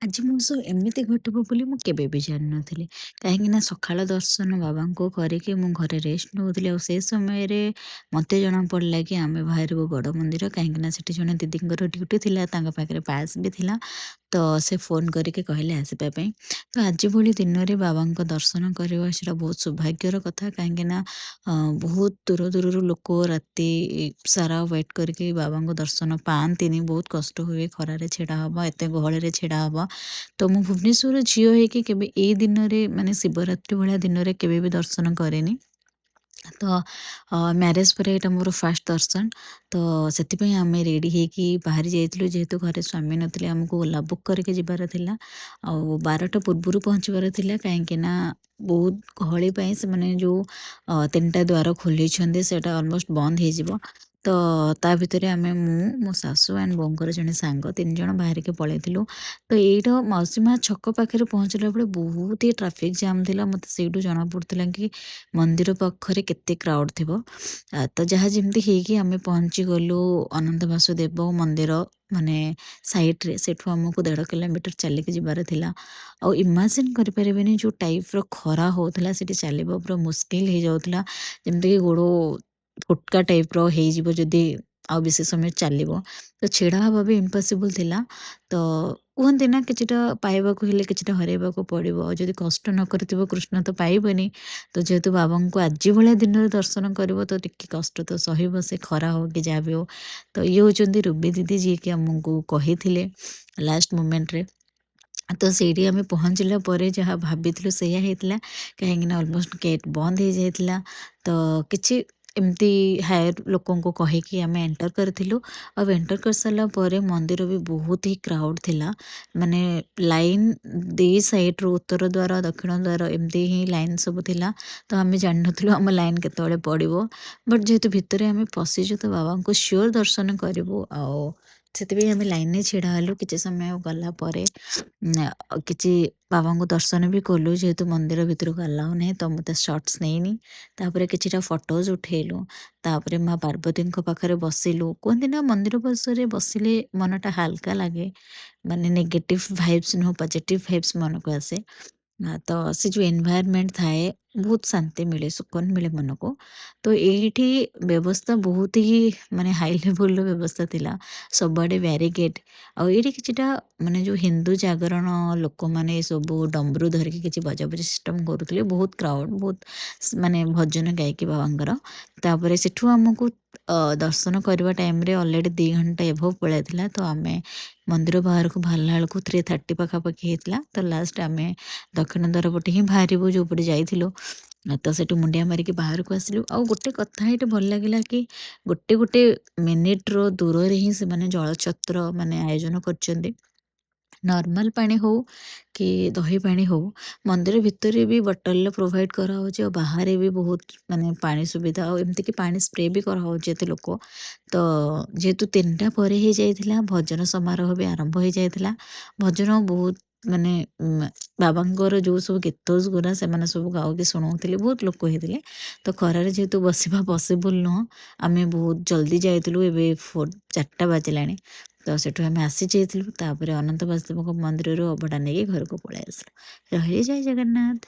ଆଜି ମୋ ସହ ଏମିତି ଘଟିବ ବୋଲି ମୁଁ କେବେ ବି ଜାଣିନଥିଲି। କାହିଁକିନା ସକାଳ ଦର୍ଶନ ବାବାଙ୍କୁ କରିକି ମୁଁ ଘରେ ରେଷ୍ଟ ନେଉଥିଲି। ଆଉ ସେ ସମୟରେ ମୋତେ ଜଣାପଡ଼ିଲା କି ଆମେ ବାହାରିବୁ ବଡ଼ ମନ୍ଦିର, କାହିଁକିନା ସେଠି ଜଣେ ଦିଦିଙ୍କର ଡ୍ୟୁଟି ଥିଲା, ତାଙ୍କ ପାଖରେ ପାସ୍ ବି ଥିଲା। ତ ସେ ଫୋନ୍ କରିକି କହିଲେ ଆସିବା ପାଇଁ। ତ ଆଜି ଭଳି ଦିନରେ ବାବାଙ୍କ ଦର୍ଶନ କରିବା ସେଇଟା ବହୁତ ସୌଭାଗ୍ୟର କଥା। କାହିଁକିନା ବହୁତ ଦୂର ଦୂରରୁ ଲୋକ ରାତି ସାରା ୱେଟ୍ କରିକି ବାବାଙ୍କ ଦର୍ଶନ ପାଆନ୍ତିନି। ବହୁତ କଷ୍ଟ ହୁଏ, ଖରାରେ ଛିଡ଼ା ହବା, ଏତେ ଗହଳିରେ ଛିଡ଼ା ହବା। ତ ମୁଁ ଭୁବନେଶ୍ୱରର ଝିଅ ହେଇକି କେବେ ଏଇ ଦିନରେ ମାନେ ଶିବରାତ୍ରି ଭଳିଆ ଦିନରେ କେବେ ବି ଦର୍ଶନ କରେନି। ତ ମ୍ୟାରେଜ୍ ପରେ ଏଇଟା ମୋର ଫାଷ୍ଟ ଦର୍ଶନ। ତ ସେଥିପାଇଁ ଆମେ ରେଡ଼ି ହେଇକି ବାହାରି ଯାଇଥିଲୁ, ଯେହେତୁ ଘରେ ସ୍ୱାମୀ ନଥିଲେ ଆମକୁ ଓଲା ବୁକ୍ କରିକି ଯିବାର ଥିଲା। ଆଉ 12ଟା ପୂର୍ବରୁ ପହଞ୍ଚିବାର ଥିଲା, କାହିଁକିନା ବହୁତ ଗହଳି ପାଇଁ ସେମାନେ ଯେଉଁ 3ଟା ଦ୍ୱାର ଖୋଲେଇଛନ୍ତି ସେଇଟା ଅଲମୋଷ୍ଟ ବନ୍ଦ ହେଇଯିବ। ତ ତା ଭିତରେ ମୁଁ, ମୋ ଶାଶୁ ଆଣ୍ଡ ବୋଉଙ୍କର ଜଣେ ସାଙ୍ଗ 3 ଜଣ ବାହାରିକି ପଳେଇଥିଲୁ। ତ ଏଇଟା ମାଉସୀ ମା ଛକ ପାଖରେ ପହଞ୍ଚିଲା ବେଳେ ବହୁତ ହି ଟ୍ରାଫିକ୍ ଜାମ୍ ଥିଲା। ମୋତେ ସେଇଠୁ ଜଣାପଡ଼ୁଥିଲା କି ମନ୍ଦିର ପାଖରେ କେତେ କ୍ରାଉଡ଼୍ ଥିବ। ତ ଯାହା ଯେମିତି ହେଇକି ଆମେ ପହଞ୍ଚିଗଲୁ ଅନନ୍ତ ବାସୁଦେବ ମନ୍ଦିର ମାନେ ସାଇଟ୍‌ରେ। ସେଠୁ ଆମକୁ 1.5 କିଲୋମିଟର ଚାଲିକି ଯିବାର ଥିଲା। ଆଉ ଇମାଜିନ୍ କରିପାରିବେନି ଯେଉଁ ଟାଇପ୍‌ର ଖରା ହଉଥିଲା, ସେଠି ଚାଲିବା ପୁରା ମୁସ୍କିଲ ହେଇଯାଉଥିଲା। ଯେମିତିକି ଗୋଡ଼ ଫୋଟକା ଟାଇପ୍‌ର ହେଇଯିବ ଯଦି ଆଉ ବେଶୀ ସମୟ ଚାଲିବ। ତ ଛିଡ଼ା ହେବା ବି ଇମ୍ପସିବଲ୍ ଥିଲା। ତ କୁହନ୍ତି ନା, କିଛିଟା ପାଇବାକୁ ହେଲେ କିଛିଟା ହରାଇବାକୁ ପଡ଼ିବ। ଆଉ ଯଦି କଷ୍ଟ ନ କରିଥିବ କୃଷ୍ଣ ତ ପାଇବନି। ତ ଯେହେତୁ ବାବାଙ୍କୁ ଆଜି ଭଳିଆ ଦିନରେ ଦର୍ଶନ କରିବ ତ ଟିକେ କଷ୍ଟ ତ ସହିବ, ସେ ଖରା ହଉ କି ଯାହା ବି ହଉ। ତ ଇଏ ହେଉଛନ୍ତି ରୁବି ଦିଦି, ଯିଏକି ଆମକୁ କହିଥିଲେ ଲାଷ୍ଟ ମୋମେଣ୍ଟରେ। ତ ସେଇଠି ଆମେ ପହଞ୍ଚିଲା ପରେ ଯାହା ଭାବିଥିଲୁ ସେଇଆ ହେଇଥିଲା। କାହିଁକିନା ଅଲମୋଷ୍ଟ ଗେଟ୍ ବନ୍ଦ ହେଇଯାଇଥିଲା। ତ କିଛି ଏମିତି ହାୟର ଲୋକଙ୍କୁ କହିକି ଆମେ ଏଣ୍ଟର କରିଥିଲୁ। ଆଉ ଏଣ୍ଟର କରିସାରିଲା ପରେ ମନ୍ଦିର ବି ବହୁତ ହି କ୍ରାଉଡ଼୍ ଥିଲା। ମାନେ ଲାଇନ୍ ଦି ସାଇଡ଼୍‌ରୁ ଉତ୍ତର ଦ୍ୱାର, ଦକ୍ଷିଣ ଦ୍ୱାର ଏମିତି ହିଁ ଲାଇନ୍ ସବୁ ଥିଲା। ତ ଆମେ ଜାଣିନଥିଲୁ ଆମ ଲାଇନ୍ କେତେବେଳେ ପଡ଼ିବ। ବଟ୍ ଯେହେତୁ ଭିତରେ ଆମେ ପଶିଛୁ ତ ବାବାଙ୍କୁ ସିଓର ଦର୍ଶନ କରିବୁ, ଆଉ ସେଥିପାଇଁ ଆମେ ଲାଇନ୍‌ରେ ଛିଡ଼ା ହେଲୁ। କିଛି ସମୟ ଗଲା ପରେ କିଛି ବାବାଙ୍କୁ ଦର୍ଶନ ବି କଲୁ, ଯେହେତୁ ମନ୍ଦିର ଭିତରକୁ ଆଲାଉ ନାହିଁ। ତ ମୋତେ ସର୍ଟସ୍ ନେଇନି। ତାପରେ କିଛିଟା ଫଟୋଜ୍ ଉଠେଇଲୁ। ତାପରେ ମା ପାର୍ବତୀଙ୍କ ପାଖରେ ବସିଲୁ। କୁହନ୍ତି ନା, ମନ୍ଦିର ପରିସରରେ ବସିଲେ ମନଟା ହାଲକା ଲାଗେ। ମାନେ ନେଗେଟିଭ୍ ଭାଇବ୍ସ ନୁହଁ, ପଜିଟିଭ୍ ଭାଇବ୍ସ ମନକୁ ଆସେ। ତ ସେ ଯେଉଁ ଏନଭାୟରନମେଣ୍ଟ ଥାଏ, ବହୁତ ଶାନ୍ତି ମିଳେ, ସୁକୁନ ମିଳେ ମନକୁ। ତ ଏଇଠି ବ୍ୟବସ୍ଥା ବହୁତ ହି ମାନେ ହାଇ ଲେଭୁଲ୍‌ର ବ୍ୟବସ୍ଥା ଥିଲା। ସବୁଆଡ଼େ ବ୍ୟାରିକେଡ୍। ଆଉ ଏଇଠି କିଛିଟା ମାନେ ଯେଉଁ ହିନ୍ଦୁ ଜାଗରଣ ଲୋକମାନେ ସବୁ ଡମ୍ବରୁ ଧରିକି କିଛି ବଜାବଜି ସିଷ୍ଟମ୍ କରୁଥିଲେ। ବହୁତ କ୍ରାଉଡ଼୍, ବହୁତ ମାନେ ଭଜନ ଗାଇକି ବାବାଙ୍କର। ତାପରେ ସେଠୁ ଆମକୁ ଦର୍ଶନ କରିବା ଟାଇମ୍‌ରେ ଅଲରେଡ଼ି 2 ଘଣ୍ଟା ଏଭବ୍ ପଳେଇଥିଲା। ତ ଆମେ ମନ୍ଦିର ବାହାରକୁ ବାହାରିଲା ବେଳକୁ 3:30 ପାଖାପାଖି ହେଇଥିଲା। ତ ଲାଷ୍ଟ ଆମେ ଦକ୍ଷିଣ ଦ୍ୱାର ପଟେ ହିଁ ବାହାରିବୁ, ଯେଉଁପଟେ ଯାଇଥିଲୁ। ତ ସେଠୁ ମୁଣ୍ଡିଆ ମାରିକି ବାହାରକୁ ଆସିଲୁ। ଆଉ ଗୋଟେ କଥା ଏଇଠି ଭଲ ଲାଗିଲା କି ଗୋଟେ ଗୋଟେ ମିନିଟ୍‌ର ଦୂରରେ ହିଁ ସେମାନେ ଜଳଛତ୍ର ମାନେ ଆୟୋଜନ କରିଛନ୍ତି। ନର୍ମାଲ ପାଣି ହଉ କି ଦହି ପାଣି ହଉ, ମନ୍ଦିର ଭିତରେ ବି ବୋଟଲରେ ପ୍ରୋଭାଇଡ଼ କରାହେଉଛି। ଆଉ ବାହାରେ ବି ବହୁତ ମାନେ ପାଣି ସୁବିଧା, ଆଉ ଏମିତିକି ପାଣି ସ୍ପ୍ରେ ବି କରାହେଉଛି ଏତେ ଲୋକ। ତ ଯେହେତୁ 3ଟା ପରେ ହେଇଯାଇଥିଲା, ଭଜନ ସମାରୋହ ବି ଆରମ୍ଭ ହେଇଯାଇଥିଲା। ଭଜନ ବହୁତ ମାନେ ବାବାଙ୍କର ଯେଉଁ ସବୁ ଗୀତସ୍ ଗୁରା ସେମାନେ ସବୁ ଗାଉକି ଶୁଣଉଥିଲେ, ବହୁତ ଲୋକ ହେଇଥିଲେ। ତ ଖରାରେ ଯେହେତୁ ବସିବା ପସିବୁଲ୍ ନୁହଁ, ଆମେ ବହୁତ ଜଲ୍ଦି ଯାଇଥିଲୁ। ଏବେ 4ଟା ବାଜିଲାଣି। ତ ସେଠୁ ଆମେ ଆସିଯାଇଥିଲୁ। ତାପରେ ଅନନ୍ତ ବାସୁଦେବଙ୍କ ମନ୍ଦିରରୁ ଅବଢ଼ା ନେଇକି ଘରକୁ ପଳେଇ ଆସିଲୁ। ରହିଲି, ଜୟ ଜଗନ୍ନାଥ।